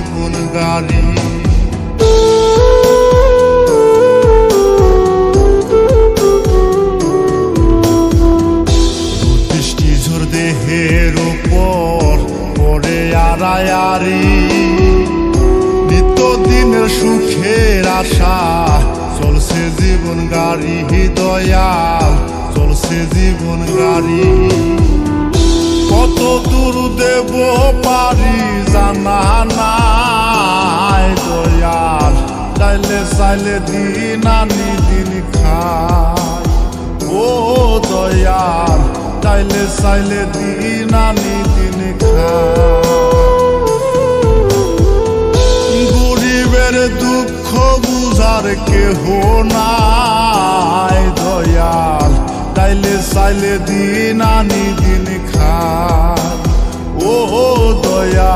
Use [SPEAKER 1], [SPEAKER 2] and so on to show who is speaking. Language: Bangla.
[SPEAKER 1] জীবন গাড়ি। বৃষ্টি ঝড় দেহের উপর পড়ে আড়ায়ারি, নিত্যদিনের সুখের আশা চলছে জীবন গাড়ি। দয়াল চলছে জীবন গাড়ি। কত দূর দেব পারি জানা নাই দয়াল, চাইলে চাইলে দিন আনি দিন খাই। ও দয়াল চাইলে চাইলে দিন আনি দিন খাই। গরিবের দুঃখ বুঝার কেহ নাই দয়াল, চাইলে চাইলে দিন আনি দিন খাই। ও দয়াল।